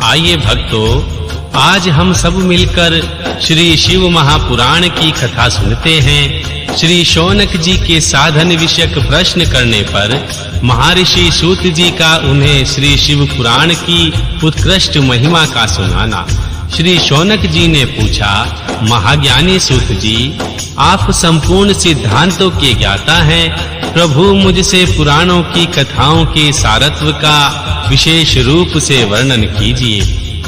आइए भक्तों, आज हम सब मिलकर श्री शिव महापुराण की कथा सुनते हैं। श्री शौनक जी के साधन विषयक प्रश्न करने पर महर्षि सूत जी का उन्हें श्री शिव पुराण की उत्कृष्ट महिमा का सुनाना। श्री शौनक जी ने पूछा, महाज्ञानी सूत जी, आप संपूर्ण सिद्धांतों के ज्ञाता हैं। प्रभु मुझसे पुराणों की कथाओं के सारत्व का विशेष रूप से वर्णन कीजिए।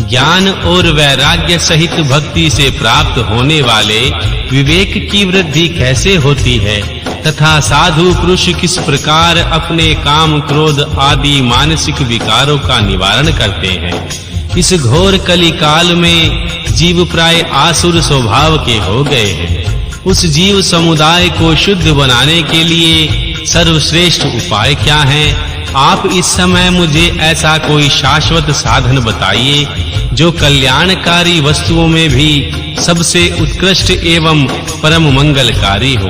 ज्ञान और वैराग्य सहित भक्ति से प्राप्त होने वाले विवेक की वृद्धि कैसे होती है तथा साधु पुरुष किस प्रकार अपने काम क्रोध आदि मानसिक विकारों का निवारण करते हैं। इस घोर कली काल में जीव प्राय आसुर स्वभाव के हो गए हैं। उस जीव समुदाय को शुद्ध बनाने के लिए सर्वश्रेष्ठ उपाय क्या है? आप इस समय मुझे ऐसा कोई शाश्वत साधन बताइए जो कल्याणकारी वस्तुओं में भी सबसे उत्कृष्ट एवं परम मंगलकारी हो।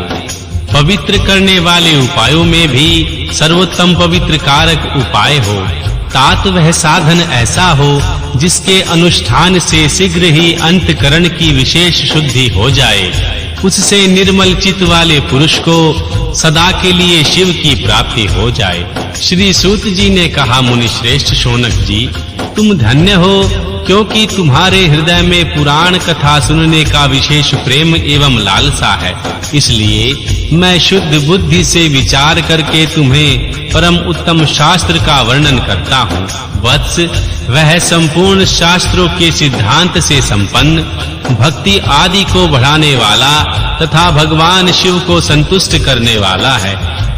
पवित्र करने वाले उपायों में भी सर्वोत्तम पवित्र कारक उपाय हो। तात वह साधन ऐसा हो जिसके अनुष्ठान से शीघ्र ही अंतकरण की विशेष शुद्धि हो जाए। उससे निर्मल चित्त वाले पुरुष को सदा के लिए शिव की प्राप्ति हो जाए। श्री सूत जी ने कहा, मुनि श्रेष्ठ शौनक जी, तुम धन्य हो, क्योंकि तुम्हारे हृदय में पुराण कथा सुनने का विशेष प्रेम एवं लालसा है। इसलिए मैं शुद्ध बुद्धि से विचार करके तुम्हें परम उत्तम शास्त्र का वर्णन करता हूँ। वत्स, वह संपूर्ण शास्त्रों के सिद्धांत से संपन्न, भक्ति आदि को बढ़ाने वाला तथा भगवान शिव को संतुष्ट करने वाला है।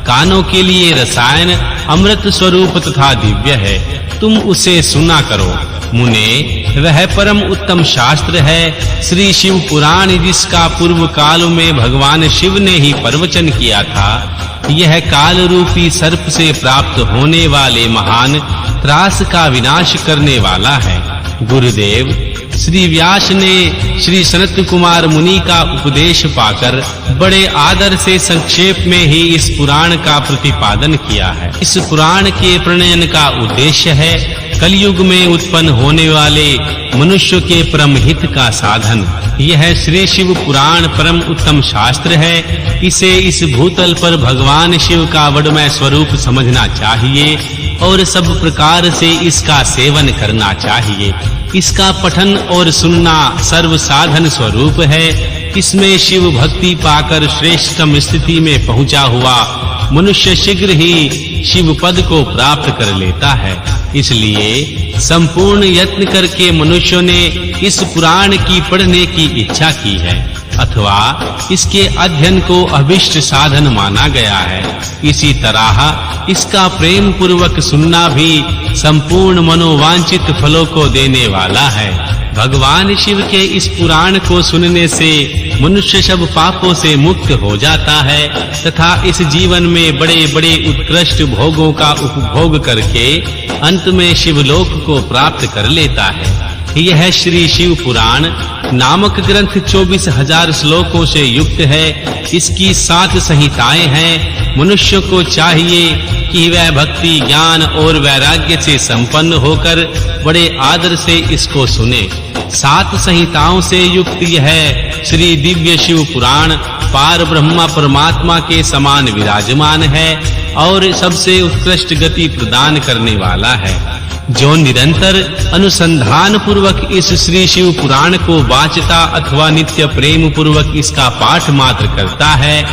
कानों के लिए रसायन अमृत स्वरूप तथा दिव्य है। तुम उसे सुना करो। मुने, वह परम उत्तम शास्त्र है श्री शिव पुराण, जिसका पूर्व काल में भगवान शिव ने ही प्रवचन किया था। यह काल रूपी सर्प से प्राप्त होने वाले महान त्रास का विनाश करने वाला है। गुरुदेव श्री व्यास ने श्री सनत कुमार मुनि का उपदेश पाकर बड़े आदर से संक्षेप में ही इस पुराण का प्रतिपादन किया है। इस पुराण के प्रणयन का उद्देश्य है कलयुग में उत्पन्न होने वाले मनुष्य के परम हित का साधन। यह श्री शिव पुराण परम उत्तम शास्त्र है। इसे इस भूतल पर भगवान शिव का वडमय स्वरूप समझना चाहिए और सब प्रकार से इसका सेवन करना चाहिए। इसका पठन और सुनना सर्व साधन स्वरूप है। इसमें शिव भक्ति पाकर श्रेष्ठतम स्थिति में पहुंचा हुआ मनुष्य शीघ्र ही शिव पद को प्राप्त कर लेता है। इसलिए संपूर्ण यत्न करके मनुष्यों ने इस पुराण की पढ़ने की इच्छा की है अथवा इसके अध्ययन को अभिष्ट साधन माना गया है। इसी तरह इसका प्रेम पूर्वक सुनना भी संपूर्ण मनोवांछित फलों को देने वाला है। भगवान शिव के इस पुराण को सुनने से मनुष्य सब पापों से मुक्त हो जाता है तथा इस जीवन में बड़े-बड़े उत्कृष्ट भोगों का उपभोग करके अंत में शिवलोक को प्राप्त कर लेता है। यह श्री शिव पुराण नामक ग्रंथ 24,000 श्लोकों से युक्त है। इसकी 7 संहिताएं हैं। मनुष्य को चाहिए कि वह भक्ति, ज्ञान और वैराग्य से संपन्न होकर बड़े आदर से इसको सुने। 7 संहिताओं से युक्त यह श्री दिव्य शिव पुराण पार ब्रह्मा परमात्मा के समान विराजमान है और सबसे उत्कृष्ट गति प्रदान करने वाला है। जो निरंतर अनुसंधान पूर्वक इस श्री शिव पुराण को वाचता अथवा नित्य प्रेम पूर्वक इसका पाठ मात्र करता है,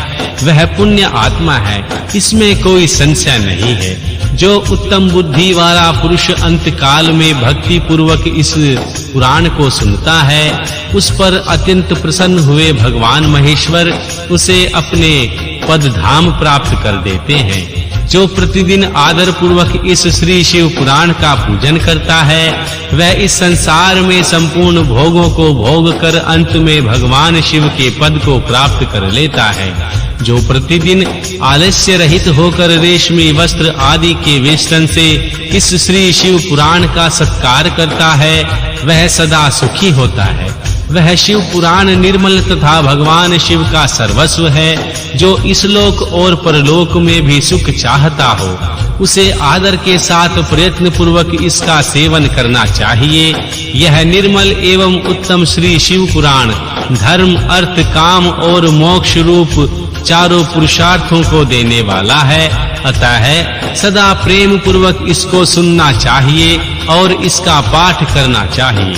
वह पुण्य आत्मा है। इसमें कोई संशय नहीं है। जो उत्तम बुद्धि वाला पुरुष अंत काल में भक्ति पूर्वक इस पुराण को सुनता है, उस पर अत्यंत प्रसन्न हुए भगवान महेश्वर उसे अपने पद धाम प्राप्त कर देते हैं। जो प्रतिदिन आदर पूर्वक इस श्री शिव पुराण का पूजन करता है, वह इस संसार में संपूर्ण भोगों को भोग कर अंत में भगवान शिव के पद को प्राप्त कर लेता है। जो प्रतिदिन आलस्य रहित होकर रेशमी वस्त्र आदि के वेष्टन से इस श्री शिव पुराण का सत्कार करता है, वह सदा सुखी होता है। वह शिव पुराण निर्मल तथा भगवान शिव का सर्वस्व है। जो इस लोक और परलोक में भी सुख चाहता हो, उसे आदर के साथ प्रयत्न पूर्वक इसका सेवन करना चाहिए। यह निर्मल एवं उत्तम श्री शिव पुराण धर्म, अर्थ, काम और मोक्ष रूप चारों पुरुषार्थों को देने वाला है। अतः सदा प्रेम पूर्वक इसको सुनना चाहिए और इसका पाठ करना चाहिए।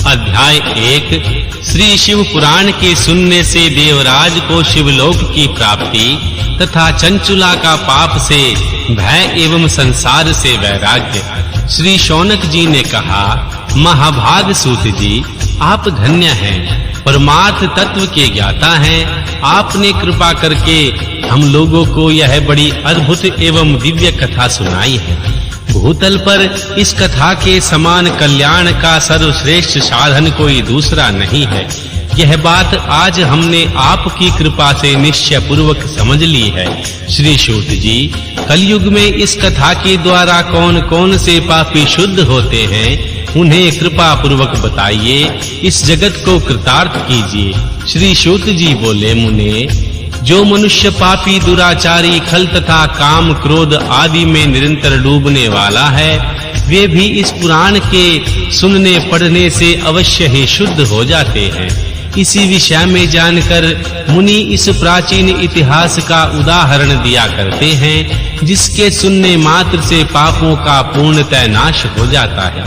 अध्याय 1 श्री शिव पुराण के सुनने से देवराज को शिवलोक की प्राप्ति तथा चंचुला का पाप से भय एवं संसार से वैराग्य। श्री शौनक जी ने कहा, महाभाग सूत जी, आप धन्य हैं, परमार्थ तत्व के ज्ञाता हैं। आपने कृपा करके हम लोगों को यह बड़ी अद्भुत एवं दिव्य कथा सुनाई है। भूतल पर इस कथा के समान कल्याण का सर्वश्रेष्ठ साधन कोई दूसरा नहीं है। यह बात आज हमने आपकी कृपा से निश्चय पूर्वक समझ ली है। श्री सूत जी, कलयुग में इस कथा के द्वारा कौन-कौन से पापी शुद्ध होते हैं, उन्हें कृपा पूर्वक बताइए, इस जगत को कृतार्थ कीजिए। श्री सूत जी बोले, मुने, जो मनुष्य पापी, दुराचारी, खल तथा काम, क्रोध आदि में निरंतर डूबने वाला है, वे भी इस पुराण के सुनने पढ़ने से अवश्य ही शुद्ध हो जाते हैं। इसी विषय में जानकर मुनि इस प्राचीन इतिहास का उदाहरण दिया करते हैं, जिसके सुनने मात्र से पापों का पूर्णतः नाश हो जाता है।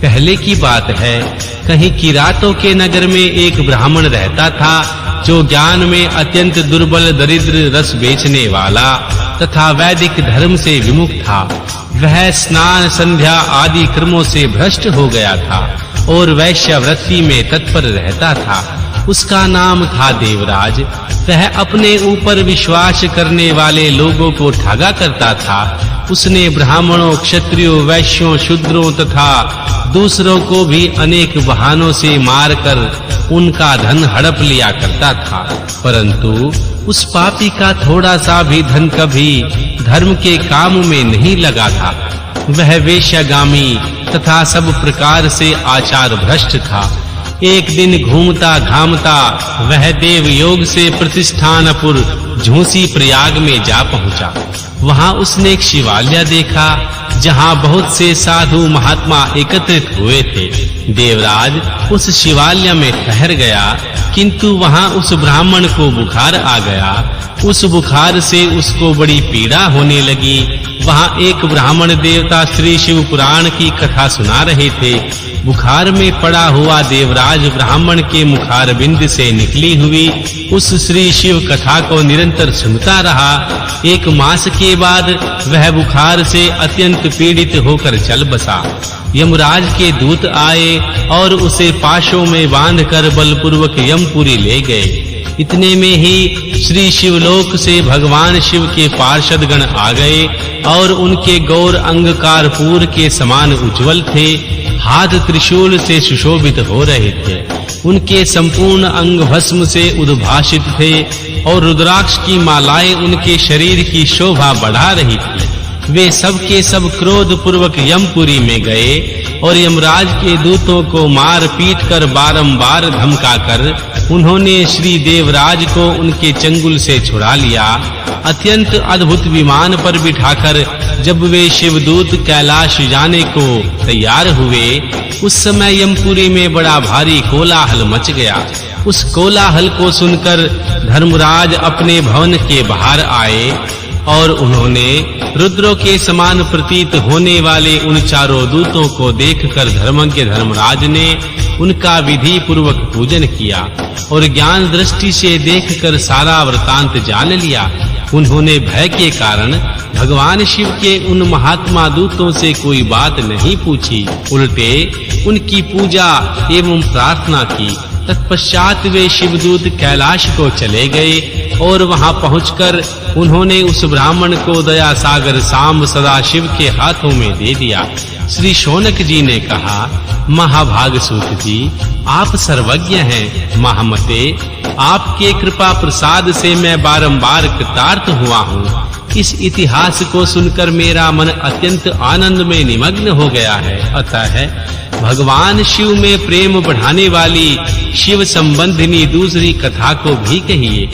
पहले की बात है, कहीं किरातों के नगर में एक ब्राह्मण रहता था, जो ज्ञान में अत्यंत दुर्बल, दरिद्र, रस बेचने वाला तथा वैदिक धर्म से विमुख था। वह स्नान, संध्या आदि कर्मों से भ्रष्ट हो गया था और वैश्यवृत्ति में तत्पर रहता था। उसका नाम था देवराज। वह अपने ऊपर विश्वास करने वाले लोगों को ठगा करता था। उसने ब्राह्मणों, क्षत्रियों, वैश्यों, शूद्रों तथा दूसरों को भी अनेक बहानों से मारकर उनका धन हड़प लिया करता था, परंतु उस पापी का थोड़ा सा भी धन कभी धर्म के काम में नहीं लगा था। वह वेश्यागामी तथा सब प्रकार से आचार भ्रष्ट था। एक दिन घूमता घामता वह देव योग से प्रतिष्ठानपुर झूसी प्रयाग में जा पहुंचा। वहां उसने एक शिवालय देखा, जहां बहुत से साधु महात्मा एकत्रित हुए थे। देवराज उस शिवालय में ठहर गया, किंतु वहां उस ब्राह्मण को बुखार आ गया। उस बुखार से उसको बड़ी पीड़ा होने लगी। वहां एक ब्राह्मण देवता श्री शिव पुराण की कथा सुना रहे थे। बुखार में पड़ा हुआ देवराज ब्राह्मण के मुखार बिंद से निकली हुई उस श्री शिव कथा को निरंतर सुनता रहा। एक मास के बाद वह बुखार से अत्यंत पीड़ित होकर चल बसा। यमराज के दूत आए और उसे पाशों में बांधकर बलपूर्वक यमपुरी ले गए। इतने में ही श्री शिवलोक से भगवान शिव के पार्षद गण आ गए और उनके गौर अंग कर्पूर के समान उज्जवल थे, हाथ त्रिशूल से सुशोभित हो रहे थे। उनके संपूर्ण अंग भस्म से उद्भासित थे और रुद्राक्ष की मालाएं उनके शरीर की शोभा बढ़ा रही थी। वे सब के सब क्रोध पूर्वक यमपुरी में गए और यमराज के दूतों को मार पीट कर बारंबार धमकाकर उन्होंने श्री देवराज को उनके चंगुल से छुड़ा लिया। अत्यंत अद्भुत विमान पर बिठाकर जब वे शिवदूत कैलाश जाने को तैयार हुए, उस समय यमपुरी में बड़ा भारी कोलाहल मच गया। उस कोलाहल को सुनकर धर्मराज अपने भवन के बाहर आए और उन्होंने रुद्रों के समान प्रतीत होने वाले उन चारों दूतों को देखकर धर्मज्ञ धर्मराज ने उनका विधि पूर्वक पूजन किया और ज्ञान दृष्टि से देखकर सारा वृतांत जान लिया। उन्होंने भय के कारण भगवान शिव के उन महात्मा दूतों से कोई बात नहीं पूछी, उल्टे उनकी पूजा एवं प्रार्थना की। तत्पश्चात वे शिवदूत कैलाश को चले गए और वहां पहुंचकर उन्होंने उस ब्राह्मण को दया सागर सांब सदाशिव के हाथों में दे दिया। श्री शौनक जी ने कहा, महाभाग सूत जी, आप सर्वज्ञ हैं। महामते, आपके कृपा प्रसाद से मैं बारंबार कृतार्थ हुआ हूँ। इस इतिहास को सुनकर मेरा मन अत्यंत आनंद में निमग्न हो गया है। अतः भगवान शिव में प्रेम बढ़ाने वाली शिव संबंधिनी दूसरी कथा को भी कहिए।